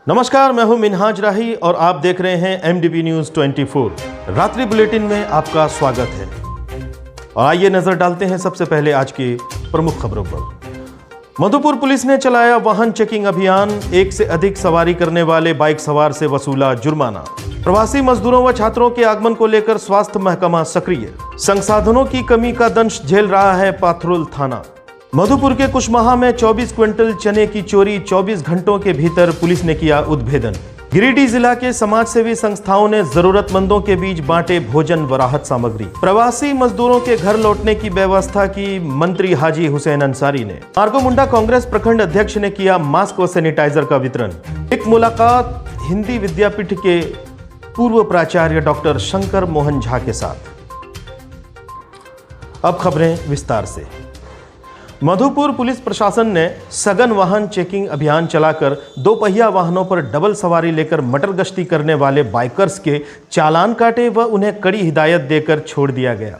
नमस्कार, मैं हूं मिनहाज राही और आप देख रहे हैं एमडीबी न्यूज 24। रात्रि बुलेटिन में आपका स्वागत है और आइए नजर डालते हैं सबसे पहले आज की प्रमुख खबरों पर। मधुपुर पुलिस ने चलाया वाहन चेकिंग अभियान, एक से अधिक सवारी करने वाले बाइक सवार से वसूला जुर्माना। प्रवासी मजदूरों व छात्रों के आगमन को लेकर स्वास्थ्य महकमा सक्रिय। संसाधनों की कमी का दंश झेल रहा है पाथरुल थाना। मधुपुर के कुशमाहा में 24 क्विंटल चने की चोरी, 24 घंटों के भीतर पुलिस ने किया उद्भेदन। गिरिडीह जिला के समाजसेवी संस्थाओं ने जरूरतमंदों के बीच बांटे भोजन व राहत सामग्री। प्रवासी मजदूरों के घर लौटने की व्यवस्था की मंत्री हाजी हुसैन अंसारी ने। मार्गोमुंडा कांग्रेस प्रखंड अध्यक्ष ने किया मास्क व सैनिटाइजर का वितरण। एक मुलाकात हिंदी विद्यापीठ के पूर्व प्राचार्य डॉक्टर शंकर मोहन झा के साथ। अब खबरें विस्तार से। मधुपुर पुलिस प्रशासन ने सघन वाहन चेकिंग अभियान चलाकर दोपहिया वाहनों पर डबल सवारी लेकर मटर गश्ती करने वाले बाइकर्स के चालान काटे व उन्हें कड़ी हिदायत देकर छोड़ दिया गया।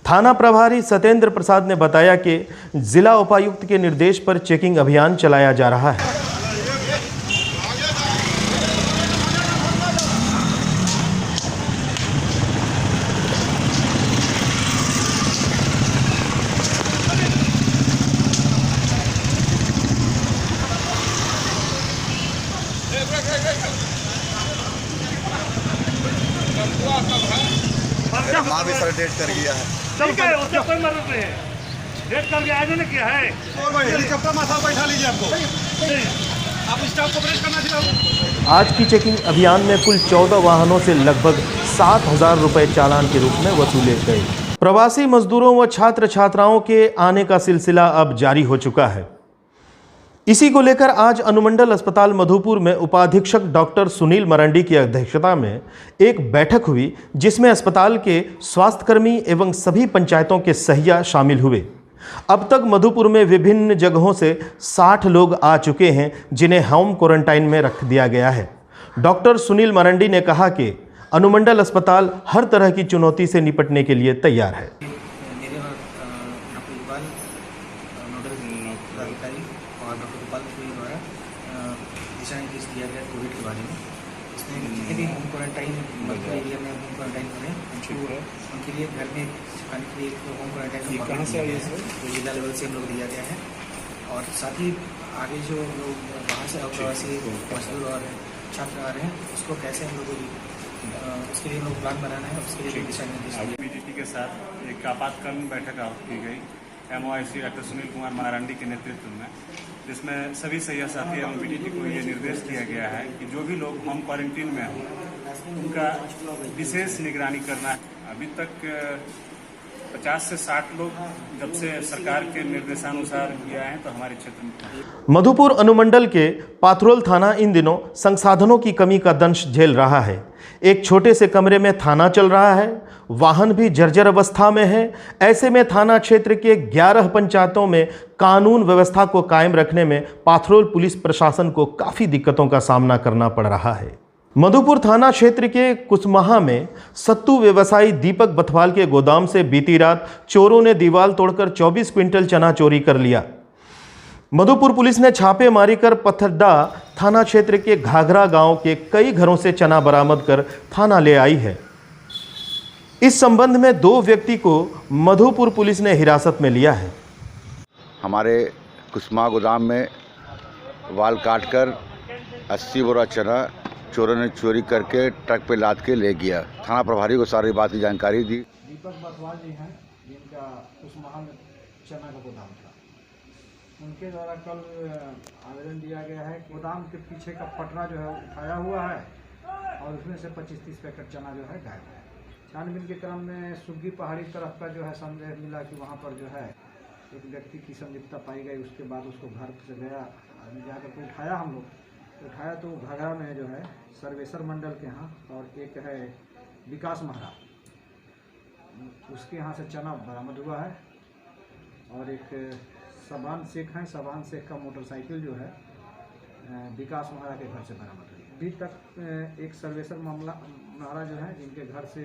थाना प्रभारी सत्येंद्र प्रसाद ने बताया कि जिला उपायुक्त के निर्देश पर चेकिंग अभियान चलाया जा रहा है। माँ भी सर डेट कर गया है। ठीक है, उससे कोई मदद नहीं है। डेट करके आने ने किया है। और भाई हेलीकॉप्टर माथा बैठा लीजिए आपको। आप स्टाफ को ब्रेक करना चाहिए। आज की चेकिंग अभियान में कुल 14 वाहनों से लगभग 7,000 रुपए चालान के रूप में वसूले गए। प्रवासी मजदूरों व छात्र छात्राओं के आने का सिलसिला अब जारी हो चुका है। इसी को लेकर आज अनुमंडल अस्पताल मधुपुर में उपाधीक्षक डॉक्टर सुनील मरांडी की अध्यक्षता में एक बैठक हुई, जिसमें अस्पताल के स्वास्थ्यकर्मी एवं सभी पंचायतों के सहिया शामिल हुए। अब तक मधुपुर में विभिन्न जगहों से 60 लोग आ चुके हैं, जिन्हें होम क्वारंटाइन में रख दिया गया है। डॉक्टर सुनील मरांडी ने कहा कि अनुमंडल अस्पताल हर तरह की चुनौती से निपटने के लिए तैयार है। और डॉक्टर गोपाल द्वारा दिशा निर्देश दिया गया कोविड के बारे में। इसमें जितने भी होम क्वारंटाइन एरिया में होम क्वारंटाइन हो रहे हैं उनके लिए घर में खाने के लिए होम क्वारंटाइन कहाँ से आइए सर, जिला लेवल से हम लोग दिया गया है। और साथ ही आगे जो लोग बाहर से प्रवासी मजदूर और छात्र आ रहे हैं उसको कैसे हम लोग उसके लिए हम लोग प्लान बनाना है, उसके लिए दिशा निर्देश बीटीटी के साथ एक आपातकालीन बैठक आयोजित की गई MOIC डॉक्टर सुनील कुमार मरांडी के नेतृत्व में, जिसमें सभी सैया साथी एवं बीटीटी को ये निर्देश दिया गया है कि जो भी लोग होम क्वारंटीन में हों उनका विशेष निगरानी करना है। अभी तक 50 से 60 लोग जब से सरकार के निर्देशानुसार किया है तो हमारे क्षेत्र में। मधुपुर अनुमंडल के पाथरुल थाना इन दिनों संसाधनों की कमी का दंश झेल रहा है। एक छोटे से कमरे में थाना चल रहा है, वाहन भी जर्जर अवस्था में है। ऐसे में थाना क्षेत्र के 11 पंचायतों में कानून व्यवस्था को कायम रखने में पाथरुल पुलिस प्रशासन को काफ़ी दिक्कतों का सामना करना पड़ रहा है। मधुपुर थाना क्षेत्र के कुशमाहा में सत्तू व्यवसायी दीपक बथवाल के गोदाम से बीती रात चोरों ने दीवार तोड़कर 24 क्विंटल चना चोरी कर लिया। मधुपुर पुलिस ने छापेमारी कर पथरडा थाना क्षेत्र के घाघरा गांव के कई घरों से चना बरामद कर थाना ले आई है। इस संबंध में 2 व्यक्ति को मधुपुर पुलिस ने हिरासत में लिया है। हमारे कुशमाहा गोदाम में वाल काटकर 80 बोरा चना चोरों ने चोरी करके ट्रक पे लाद के ले गया। थाना प्रभारी को सारी बात की जानकारी दी। दीपक बथवाल जी हैं, जिनका कुशमाहा में चना का गोदाम था। उनके द्वारा कल आवेदन दिया गया है। गोदाम के पीछे का पटरा जो है उठाया हुआ है और उसमें से 25-30 पैकेट चना जो है गायब है। छानबीन के क्रम में सुग्गी पहाड़ी तरफ का जो है संदेह मिला कि वहाँ पर जो है एक व्यक्ति की संलिप्तता पाई गई। उसके बाद उसको घर से गया, जाकर के उठाया, हम लोग उठाया तो घाघरा में जो है सर्वेश्वर मंडल के यहाँ और एक है विकास महरा, उसके यहाँ से चना बरामद हुआ है। और एक सबान शेख हैं, सबान शेख का मोटरसाइकिल जो है विकास महरा के घर से बरामद हुई। अभी तक एक सर्वेश्वर महरा जो है जिनके घर से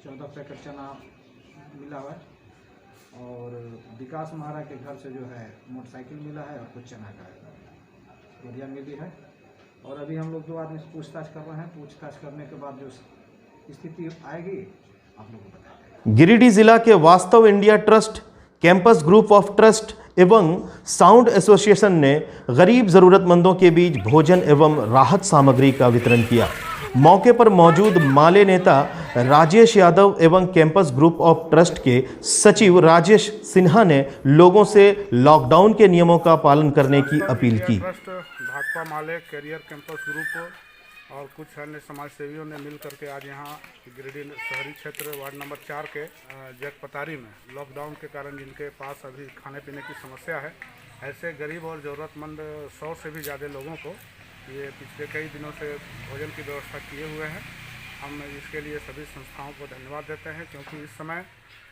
14 पैकेट चना मिला हुआ है और विकास महरा के घर से जो है मोटरसाइकिल मिला है और कुछ चना का बोरिया मिली है। और अभी हम लोग 2 आदमी से पूछताछ कर रहे हैं। पूछताछ करने के बाद जो स्थिति आएगी आप लोग को बताएंगे। गिरिडीह जिला के वास्तव India trust, campus group of trust एवं साउंड एसोसिएशन ने गरीब ज़रूरतमंदों के बीच भोजन एवं राहत सामग्री का वितरण किया। मौके पर मौजूद माले नेता राजेश यादव एवं कैंपस ग्रुप ऑफ ट्रस्ट के सचिव राजेश सिन्हा ने लोगों से लॉकडाउन के नियमों का पालन करने की अपील की। ट्रस्ट, भाकपा माले, कैरियर कैंपस ग्रुप और कुछ अन्य समाज सेवियों ने मिल करके आज यहाँ गिरिडीह शहरी क्षेत्र वार्ड नंबर 4 के जगपतारी में लॉकडाउन के कारण जिनके पास अभी खाने पीने की समस्या है, ऐसे गरीब और ज़रूरतमंद 100 से भी ज़्यादा लोगों को ये पिछले कई दिनों से भोजन की व्यवस्था किए हुए हैं। हम इसके लिए सभी संस्थाओं को धन्यवाद देते हैं, क्योंकि इस समय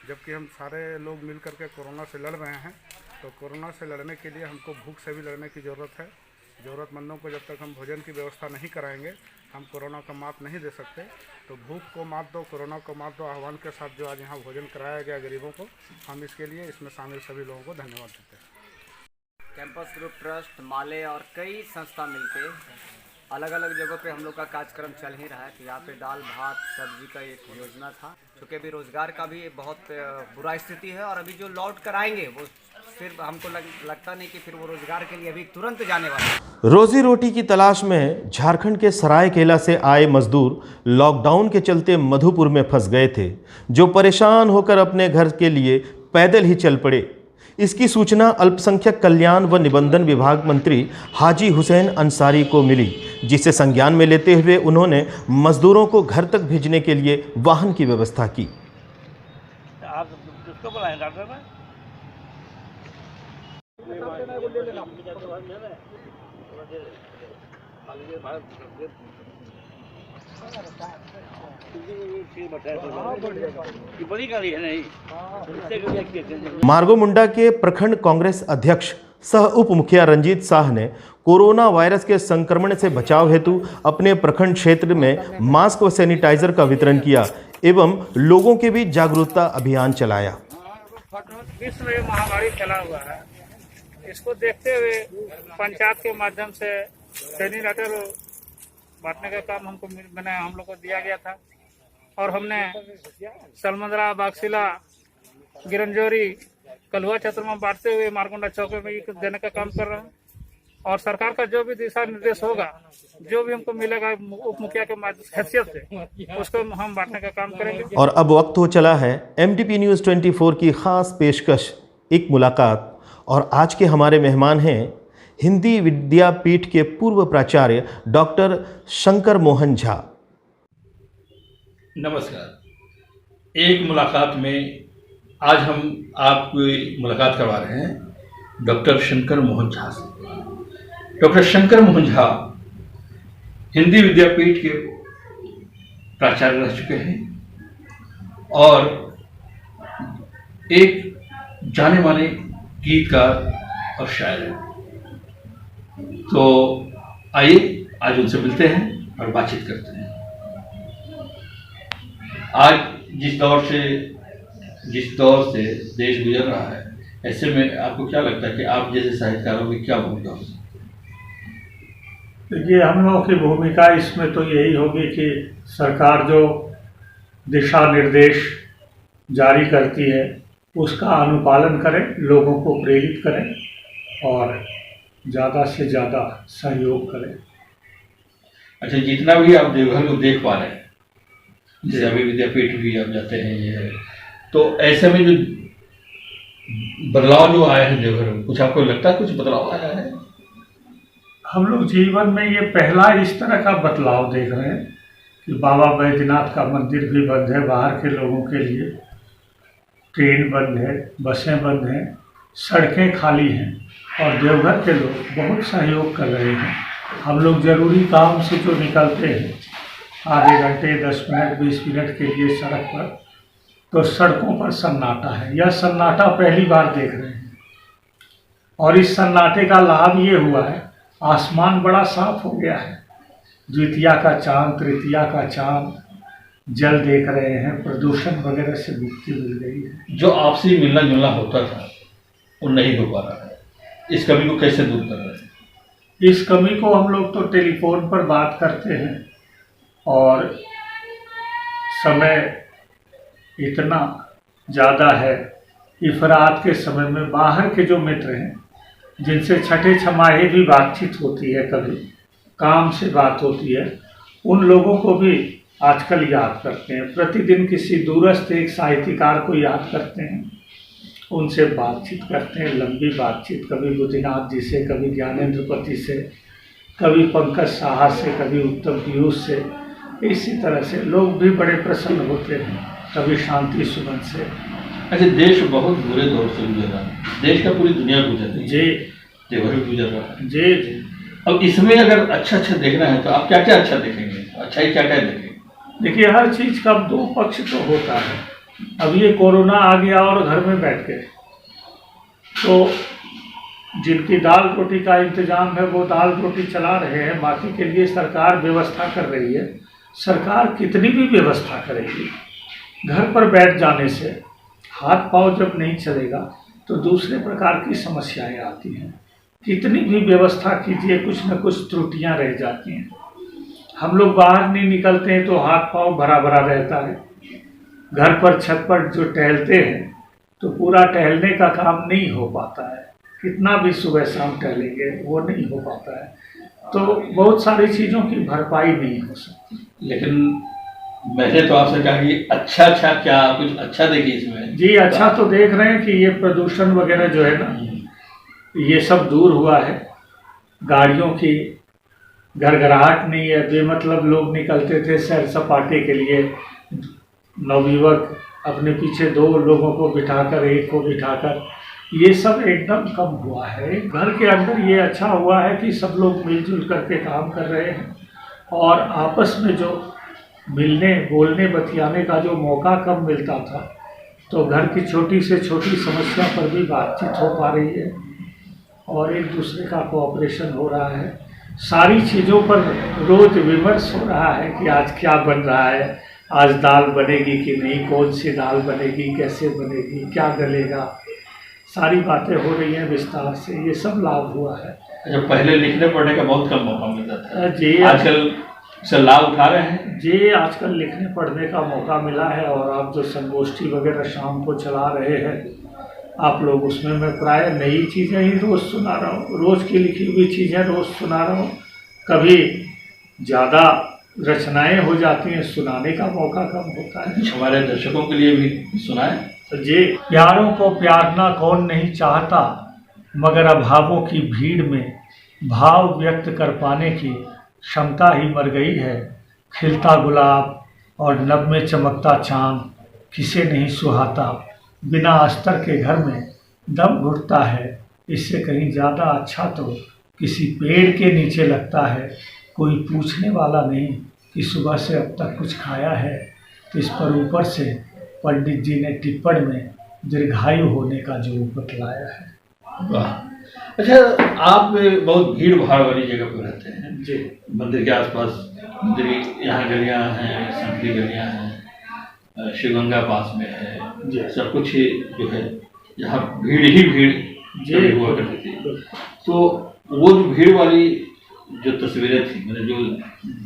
जबकि हम सारे लोग मिल करके कोरोना से लड़ रहे हैं, तो कोरोना से लड़ने के लिए हमको भूख से भी लड़ने की ज़रूरत है। ज़रूरतमंदों को जब तक हम भोजन की व्यवस्था नहीं कराएंगे, हम कोरोना का मात नहीं दे सकते। तो भूख को मात दो, कोरोना को मात दो आह्वान के साथ जो आज यहाँ भोजन कराया गया गरीबों को, हम इसके लिए इसमें शामिल सभी लोगों को धन्यवाद देते हैं। कैंपस ग्रुप ट्रस्ट, माले और कई संस्था मिलके अलग अलग जगहों पे हम लोग का कार्यक्रम चल ही रहा है। तो यहाँ पे दाल भात सब्जी का एक योजना था, क्योंकि अभी रोजगार का भी बहुत बुरा स्थिति है और अभी जो लौट कर आएंगे वो फिर हमको लगता नहीं कि फिर वो रोजगार के लिए अभी तुरंत जाने वाले हैं। रोजी रोटी की तलाश में झारखंड के सरायकेला से आए मजदूर लॉकडाउन के चलते मधुपुर में फंस गए थे, जो परेशान होकर अपने घर के लिए पैदल ही चल पड़े। इसकी सूचना अल्पसंख्यक कल्याण व निबंधन विभाग मंत्री हाजी हुसैन अंसारी को मिली, जिसे संज्ञान में लेते हुए उन्होंने मजदूरों को घर तक भेजने के लिए वाहन की व्यवस्था की। आप किसको बुलाएं डॉक्टर में? मार्गोमुंडा के प्रखंड कांग्रेस अध्यक्ष सह उप मुखिया रंजीत शाह ने कोरोना वायरस के संक्रमण से बचाव हेतु अपने प्रखंड क्षेत्र में मास्क व सैनिटाइजर का वितरण किया एवं लोगों के बीच जागरूकता अभियान चलाया। विश्व में महामारी फैला हुआ है, इसको देखते हुए पंचायत के माध्यम से सैनिटाइजर बांटने का काम हम लोग को दिया गया था और हमने सलमंदरा, बागसिला, गिरंजोरी, कलुआ क्षेत्र में बांटते हुए मारकुंडा चौक में देने का काम कर रहे हैं। और सरकार का जो भी दिशा निर्देश होगा, जो भी हमको मिलेगा उप मुखिया के हैसियत से, उसको हम बांटने का काम करेंगे। और अब वक्त हो चला है MDP न्यूज़ 24 की खास पेशकश एक मुलाकात। और आज के हमारे मेहमान हैं हिंदी विद्यापीठ के पूर्व प्राचार्य डॉक्टर शंकर मोहन झा। नमस्कार। एक मुलाकात में आज हम आपको मुलाकात करवा रहे हैं डॉक्टर शंकर मोहन झा से। डॉक्टर शंकर मोहन झा हिंदी विद्यापीठ के प्राचार्य रह चुके हैं और एक जाने माने गीतकार और शायर हैं। तो आइए आज उनसे मिलते हैं और बातचीत करते हैं। आज जिस दौर से देश गुजर रहा है, ऐसे में आपको क्या लगता है कि आप जैसे साहित्यकारों की क्या भूमिका हो सकती है? देखिए, हम लोगों की भूमिका इसमें तो यही होगी कि सरकार जो दिशा निर्देश जारी करती है उसका अनुपालन करें, लोगों को प्रेरित करें और ज़्यादा से ज़्यादा सहयोग करें। अच्छा, जितना भी आप देवघर को देख पा रहे हैं, जैसे अभी विद्यापीठ भी आप जाते हैं, ये तो ऐसे में जो बदलाव जो आए हैं देवघर में, कुछ आपको लगता है कुछ बदलाव आया है? हम लोग जीवन में ये पहला इस तरह का बदलाव देख रहे हैं कि बाबा बैद्यनाथ का मंदिर भी बंद है बाहर के लोगों के लिए, ट्रेन बंद है, बसें बंद हैं, सड़कें खाली हैं और देवघर के लोग बहुत सहयोग कर रहे हैं। हम लोग ज़रूरी काम से जो निकलते हैं आधे घंटे 10 मिनट 20 मिनट के लिए सड़क पर, तो सड़कों पर सन्नाटा है। यह सन्नाटा पहली बार देख रहे हैं और इस सन्नाटे का लाभ ये हुआ है, आसमान बड़ा साफ हो गया है। द्वितीया का चांद, तृतीया का चांद, जल देख रहे हैं, प्रदूषण वगैरह से मुक्ति मिल गई है। जो आपसी मिलना जुलना होता था वो नहीं हो पा रहा है, इस कमी को कैसे दूर कर रहे हैं? इस कमी को हम लोग तो टेलीफोन पर बात करते हैं और समय इतना ज़्यादा है, इफरात के समय में बाहर के जो मित्र हैं जिनसे छठे छमाहे भी बातचीत होती है, कभी काम से बात होती है, उन लोगों को भी आजकल याद करते हैं। प्रतिदिन किसी दूरस्थ एक साहित्यकार को याद करते हैं, उनसे बातचीत करते हैं, लंबी बातचीत, कभी बुद्धिनाथ जी से, कभी ज्ञानेंद्र पति से, कभी पंकज साहा से, कभी उत्तम पीयूष से। इसी तरह से लोग भी बड़े प्रसन्न होते हैं, कभी शांति सुमन से। अच्छा, देश बहुत बुरे दौर से गुजर रहा है, देश का पूरी दुनिया गुजर रही है, जी देवर भी गुजर रहा है जी जी। अब इसमें अगर अच्छा देखना है तो आप क्या क्या अच्छा देखेंगे, अच्छाई क्या क्या देखेंगे? देखिए, हर चीज़ का दो पक्ष तो होता है। अब ये कोरोना आ गया और घर में बैठ गए, तो जिनकी दाल रोटी का इंतजाम है वो दाल रोटी चला रहे हैं, बाकी के लिए सरकार व्यवस्था कर रही है। सरकार कितनी भी व्यवस्था करेगी, घर पर बैठ जाने से हाथ पांव जब नहीं चलेगा तो दूसरे प्रकार की समस्याएं आती हैं। कितनी भी व्यवस्था कीजिए, कुछ न कुछ त्रुटियां रह जाती हैं। हम लोग बाहर नहीं निकलते हैं तो हाथ पांव भरा भरा रहता है। घर पर छत पर जो टहलते हैं तो पूरा टहलने का काम नहीं हो पाता है, कितना भी सुबह शाम टहलेंगे वो नहीं हो पाता है। तो बहुत सारी चीज़ों की भरपाई नहीं हो सकती। लेकिन मैंने तो आपसे कहा कि अच्छा क्या कुछ अच्छा देखिए इसमें। जी, अच्छा तो देख रहे हैं कि ये प्रदूषण वगैरह जो है ना, ये सब दूर हुआ है। गाड़ियों की घरघराहट नहीं है, बेमतलब लोग निकलते थे सैर सपाटे के लिए, नवयुवक अपने पीछे 2 लोगों को बिठाकर, 1 को बिठाकर, ये सब एकदम कम हुआ है। घर के अंदर ये अच्छा हुआ है कि सब लोग मिलजुल करके काम कर रहे हैं और आपस में जो मिलने बोलने बतियाने का जो मौका कम मिलता था, तो घर की छोटी से छोटी समस्या पर भी बातचीत हो पा रही है और एक दूसरे का कोऑपरेशन हो रहा है। सारी चीज़ों पर रोज विमर्श हो रहा है कि आज क्या बन रहा है, आज दाल बनेगी कि नहीं, कौन सी दाल बनेगी, कैसे बनेगी, क्या गलेगा, सारी बातें हो रही हैं विस्तार से। ये सब लाभ हुआ है। अच्छा, पहले लिखने पढ़ने का बहुत कम मौका मिलता था जी, आजकल से लाभ उठा रहे हैं जी। आजकल लिखने पढ़ने का मौका मिला है और आप जो संगोष्ठी वगैरह शाम को चला रहे हैं आप लोग, उसमें मैं प्राय नई चीज़ें ही रोज़ सुना रहा हूँ, रोज़ की लिखी हुई चीज़ें रोज़ सुना रहा हूँ। कभी ज़्यादा रचनाएं हो जाती हैं, सुनाने का मौका कम होता है। हमारे दर्शकों के लिए भी सुनाएं जी। प्यारों को प्यारना कौन नहीं चाहता, मगर अभावों की भीड़ में भाव व्यक्त कर पाने की क्षमता ही मर गई है। खिलता गुलाब और नभ में चमकता चांद किसे नहीं सुहाता, बिना अस्तर के घर में दम घुटता है। इससे कहीं ज़्यादा अच्छा तो किसी पेड़ के नीचे लगता है। कोई पूछने वाला नहीं कि सुबह से अब तक कुछ खाया है। तो इस पर ऊपर से पंडित जी ने टिप्पण में दीर्घायु होने का जो बतलाया है। वाह। अच्छा, आप बहुत भीड़ भाड़ वाली जगह पर रहते हैं जी। मंदिर के आसपास, मंदिर की यहाँ गलियाँ हैं, संकली गलियाँ हैं, शिवगंगा पास में है, सब कुछ जो है यहाँ भीड़ ही भीड़ हुआ करती थी। तो वो जो भीड़ वाली जो तस्वीरें थी, मैंने जो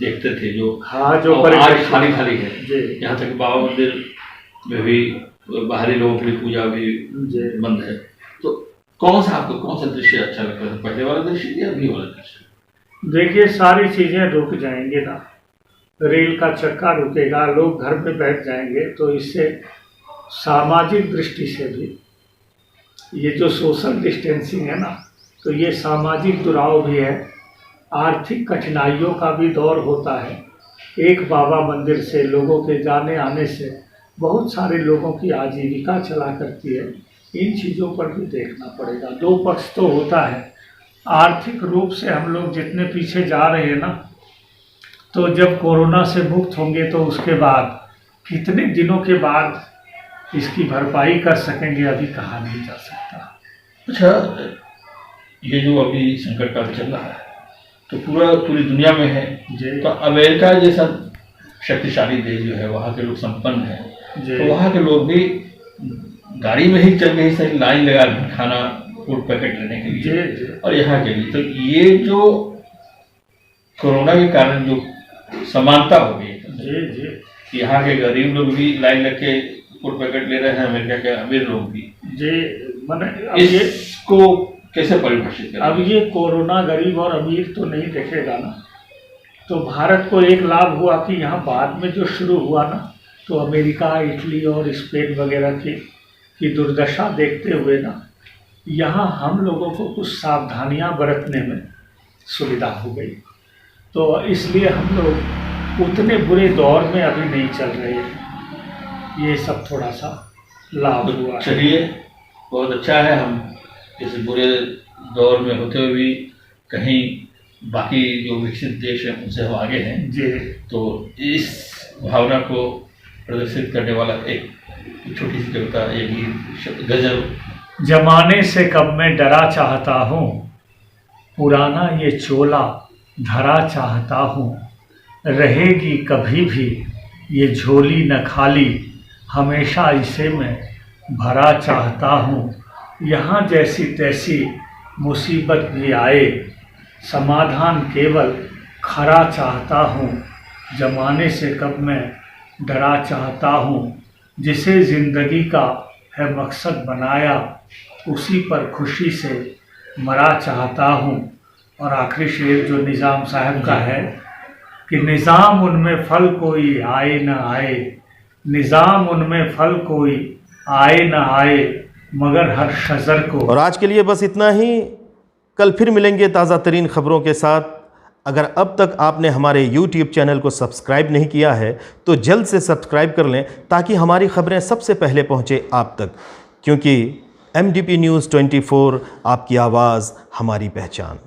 देखते थे, जो आज खाली खाली है, यहाँ तक बाबा मंदिर में भी बाहरी लोगों के लिए पूजा भी बंद है। तो कौन सा दृश्य अच्छा लगता है, पहले वाला दृश्य या अभी वाला दृश्य? देखिए, सारी चीज़ें रुक जाएंगी ना, रेल का चक्का रुकेगा, लोग घर पे बैठ जाएंगे, तो इससे सामाजिक दृष्टि से भी ये जो सोशल डिस्टेंसिंग है ना, तो ये सामाजिक दुराव भी है। आर्थिक कठिनाइयों का भी दौर होता है। एक बाबा मंदिर से लोगों के जाने आने से बहुत सारे लोगों की आजीविका चला करती है। इन चीज़ों पर भी देखना पड़ेगा। 2 पक्ष तो होता है। आर्थिक रूप से हम लोग जितने पीछे जा रहे हैं ना, तो जब कोरोना से मुक्त होंगे तो उसके बाद कितने दिनों के बाद इसकी भरपाई कर सकेंगे, अभी कहा नहीं जा सकता। अच्छा, ये जो अभी संकट काल चल रहा है तो पूरी दुनिया में है, तो अमेरिका जैसा शक्तिशाली देश जो है, वहाँ के लोग संपन्न हैं, तो वहाँ के लोग भी गाड़ी में ही चल के ही सही लाइन लगा खाना फूड पैकेट लेने के जी, लिए जी। और यहाँ के लिए। तो ये जो कोरोना के कारण जो समानता हो गई, जी जी, यहाँ के गरीब लोग भी लाइन लग के फूड पैकेट ले रहे हैं, अमेरिका के अमीर लोग भी। जी मैंने अब ये इसको कैसे परिभाषित करें? अब ये कोरोना गरीब और अमीर तो नहीं देखेगा ना। तो भारत को एक लाभ हुआ कि यहाँ बाद में जो शुरू हुआ ना, तो अमेरिका, इटली और स्पेन वगैरह की दुर्दशा देखते हुए ना, यहाँ हम लोगों को कुछ सावधानियाँ बरतने में सुविधा हो गई। तो इसलिए हम लोग उतने बुरे दौर में अभी नहीं चल रहे हैं। ये सब थोड़ा सा लाभ हुआ है। चलिए, बहुत अच्छा है, हम इस बुरे दौर में होते हुए भी कहीं बाकी जो विकसित देश हैं उनसे हम आगे हैं जी। तो इस भावना को प्रदर्शित करने वाला एक छोटी सी कविता, एक गजल। जमाने से कब मैं डरा चाहता हूँ, पुराना ये चोला धरा चाहता हूँ, रहेगी कभी भी ये झोली न खाली, हमेशा इसे मैं भरा चाहता हूँ। यहाँ जैसी तैसी मुसीबत भी आए, समाधान केवल खरा चाहता हूँ। जमाने से कब मैं डरा चाहता हूँ, जिसे ज़िंदगी का है मकसद बनाया, उसी पर खुशी से मरा चाहता हूँ। और आखिरी शेर जो निज़ाम साहब का है कि निज़ाम उनमें फल कोई आए न आए, निज़ाम उनमें फल कोई आए न आए, मगर हर शजर को। और आज के लिए बस इतना ही। कल फिर मिलेंगे ताज़ा तरीन खबरों के साथ। अगर अब तक आपने हमारे YouTube चैनल को सब्सक्राइब नहीं किया है तो जल्द से सब्सक्राइब कर लें, ताकि हमारी खबरें सबसे पहले पहुंचे आप तक, क्योंकि MDP News 24 आपकी आवाज़ हमारी पहचान।